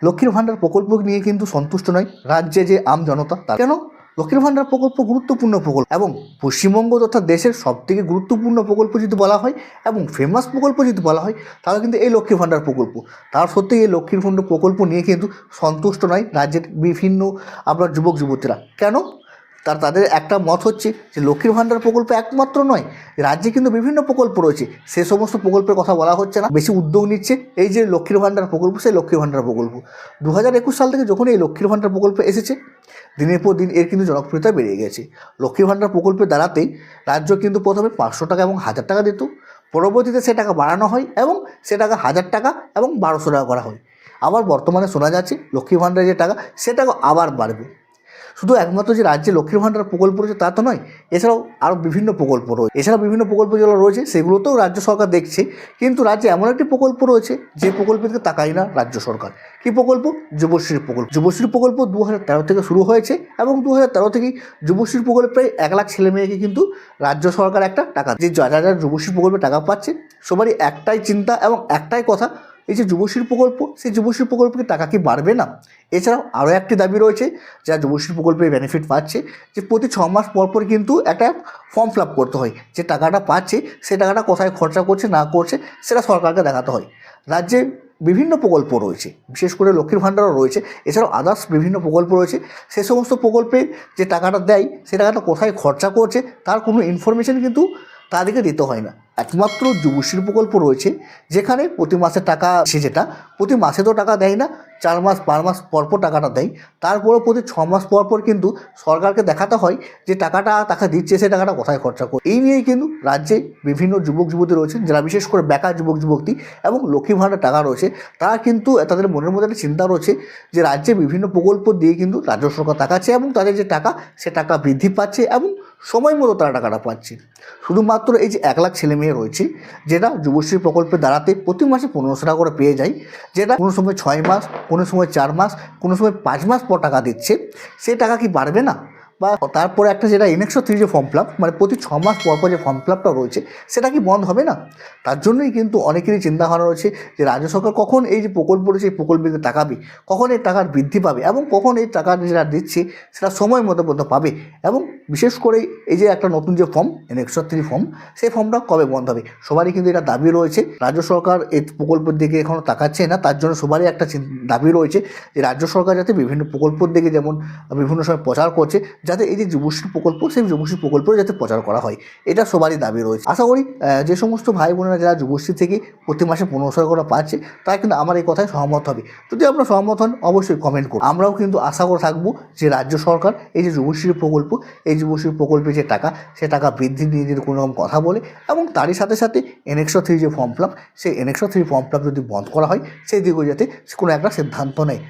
লক্ষ্মীর ভাণ্ডার প্রকল্প নিয়ে কিন্তু সন্তুষ্ট নয় রাজ্যে যে আম জনতা। কেন? লক্ষ্মীর ভাণ্ডার প্রকল্প গুরুত্বপূর্ণ প্রকল্প এবং পশ্চিমবঙ্গ তথা দেশের সবথেকে গুরুত্বপূর্ণ প্রকল্প যদি বলা হয় এবং ফেমাস প্রকল্প যদি বলা হয় তাহলে কিন্তু এই লক্ষ্মীর ভাণ্ডার প্রকল্প। তার সত্ত্বেও এই লক্ষ্মীর ভাণ্ডার প্রকল্প নিয়ে কিন্তু সন্তুষ্ট নয় রাজ্যের বিভিন্ন আপনার যুবক যুবতীরা। কেন? তাদের একটা মত হচ্ছে যে লক্ষ্মীর ভাণ্ডার প্রকল্প একমাত্র নয়, রাজ্যে কিন্তু বিভিন্ন প্রকল্প রয়েছে, সে সমস্ত প্রকল্পের কথা বলা হচ্ছে না। বেশি উদ্যোগ নিচ্ছে এই যে লক্ষ্মীর ভাণ্ডার প্রকল্প, সেই লক্ষ্মীর ভাণ্ডার প্রকল্প 2021 সাল থেকে যখন এই লক্ষ্মীর ভাণ্ডার প্রকল্প এসেছে দিনের পর দিন এর কিন্তু জনপ্রিয়তা বেড়ে গেছে। লক্ষ্মীর ভাণ্ডার প্রকল্পের দ্বারাতেই রাজ্য কিন্তু প্রথমে 500 টাকা এবং 1000 টাকা দিত, পরবর্তীতে সে টাকা বাড়ানো হয় এবং সে টাকা 1000 টাকা এবং 1200 টাকা করা হয়। আবার বর্তমানে শোনা যাচ্ছে লক্ষ্মীর ভাণ্ডারের যে টাকা সে টাকা আবার বাড়বে। শুধু একমাত্র যে রাজ্যে লক্ষ্মীর ভাণ্ডার প্রকল্প রয়েছে তা তো নয়, এছাড়াও আরও বিভিন্ন প্রকল্প রয়েছে। এছাড়াও বিভিন্ন প্রকল্প যেগুলো রয়েছে সেগুলোতেও রাজ্য সরকার দেখছে, কিন্তু রাজ্যে এমন একটি প্রকল্প রয়েছে যে প্রকল্পের দিকে তাকায় না রাজ্য সরকার। কী প্রকল্প? যুবশ্রী প্রকল্প। যুবশ্রী প্রকল্প 2013 থেকে শুরু হয়েছে এবং 2013 থেকেই যুবশ্রী প্রকল্পে প্রায় 1 লাখ ছেলে মেয়েকে কিন্তু রাজ্য সরকার একটা টাকা, যে যারা যারা যুবশ্রী প্রকল্পে টাকা পাচ্ছে সবারই একটাই চিন্তা এবং একটাই কথা, এই যে যুবশ্রী প্রকল্প, সেই যুবশ্রী প্রকল্পের টাকা কি বাড়বে না? এছাড়াও আরও একটি দাবি রয়েছে যারা যুবশ্রী প্রকল্পের বেনিফিট পাচ্ছে, যে প্রতি 6 মাস পর পর কিন্তু একটা ফর্ম ফিল আপ করতে হয়, যে টাকাটা পাচ্ছে সে টাকাটা কোথায় খরচা করছে না করছে সেটা সরকারকে দেখাতে হয়। রাজ্যে বিভিন্ন প্রকল্প রয়েছে, বিশেষ করে লক্ষ্মীর ভাণ্ডারও রয়েছে, এছাড়াও আদার্স বিভিন্ন প্রকল্প রয়েছে। সে সমস্ত প্রকল্পে যে টাকাটা দেয় সে টাকাটা কোথায় খরচা করছে তার কোনো ইনফরমেশন কিন্তু তাদেরকে দিতে হয় না। একমাত্র যুবশ্রী প্রকল্প রয়েছে যেখানে প্রতি মাসে টাকা আসে, যেটা প্রতি মাসে তো টাকা দেয় না, 4 মাস 5 মাস পরপর টাকাটা দেয়। তারপরেও প্রতি 6 মাস পরপর কিন্তু সরকারকে দেখাতে হয় যে টাকাটা টাকা দিচ্ছে সে টাকাটা কোথায় খরচা করে। এই নিয়েই কিন্তু রাজ্যে বিভিন্ন যুবক যুবতী রয়েছেন যারা বিশেষ করে বেকার যুবক যুবতী এবং লক্ষ্মী ভাণ্ডার টাকা রয়েছে, তারা কিন্তু তাদের মনের মধ্যে একটা চিন্তা রয়েছে যে রাজ্যে বিভিন্ন প্রকল্প দিয়ে কিন্তু রাজ্য সরকার তাকাচ্ছে এবং তাদের যে টাকা সে টাকা বৃদ্ধি পাচ্ছে এবং সময় মতো তারা টাকাটা পাচ্ছে। শুধুমাত্র এই যে 1 লাখ ছেলে মেয়ে রয়েছে যেটা যুবশ্রী প্রকল্পে দাঁড়াতে প্রতি মাসে 1500 টাকা করে পেয়ে যায়, যেটা কোনো সময় 6 মাস, কোনো সময় 4 মাস, কোনো সময় 5 মাস পর টাকা দিচ্ছে, সেই টাকা কি বাড়বে না? বা তারপরে একটা যেটা NX-3 যে ফর্ম ফিল আপ, মানে প্রতি 6 মাস পর পর যে ফর্ম ফিল আপটা রয়েছে সেটা কি বন্ধ হবে না? তার জন্যই কিন্তু অনেকেরই চিন্তাভাবনা রয়েছে যে রাজ্য সরকার কখন এই যে প্রকল্প রয়েছে এই প্রকল্পকে তাকাবে, কখন এই টাকার বৃদ্ধি পাবে এবং কখন এই টাকা যেটা দিচ্ছে সেটা সময় মতো পাবে, এবং বিশেষ করে এই যে একটা নতুন যে ফর্ম NX-3 ফর্ম, সেই ফর্মটা কবে বন্ধ হবে। সবারই কিন্তু এটা দাবি রয়েছে, রাজ্য সরকার এই প্রকল্পের দিকে এখনও তাকাচ্ছে না, তার জন্য সবারই একটা দাবি রয়েছে যে রাজ্য সরকার যাতে বিভিন্ন প্রকল্পের দিকে যেমন বিভিন্ন সময় প্রচার করছে, যাতে এই যে যুবশ্রী প্রকল্প সেই যুবশ্রী প্রকল্পের যাতে প্রচার করা হয়, এটা সবারই দাবি রয়েছে। আশা করি যে সমস্ত ভাই বোনেরা যারা যুবশ্রী থেকে প্রতি মাসে 1500 টাকা করে পাচ্ছে তারা কিন্তু আমার এই কথায় সহমত হবে। যদি আপনারা সহমত হন অবশ্যই কমেন্ট করুন। আমরাও কিন্তু আশা করে থাকবো যে রাজ্য সরকার এই যে যুবশ্রী প্রকল্প, এই যুবশ্রী প্রকল্পে যে টাকা সে টাকা বৃদ্ধি নিয়ে যদি কোনো রকম কথা বলে, এবং তারই সাথে সাথে NX-3 যে ফর্ম ফিল আপ, সেই NX-3 ফর্ম ফিল আপ যদি বন্ধ করা হয় সেই দিকেও যাতে কোনো একটা সিদ্ধান্ত নেয়।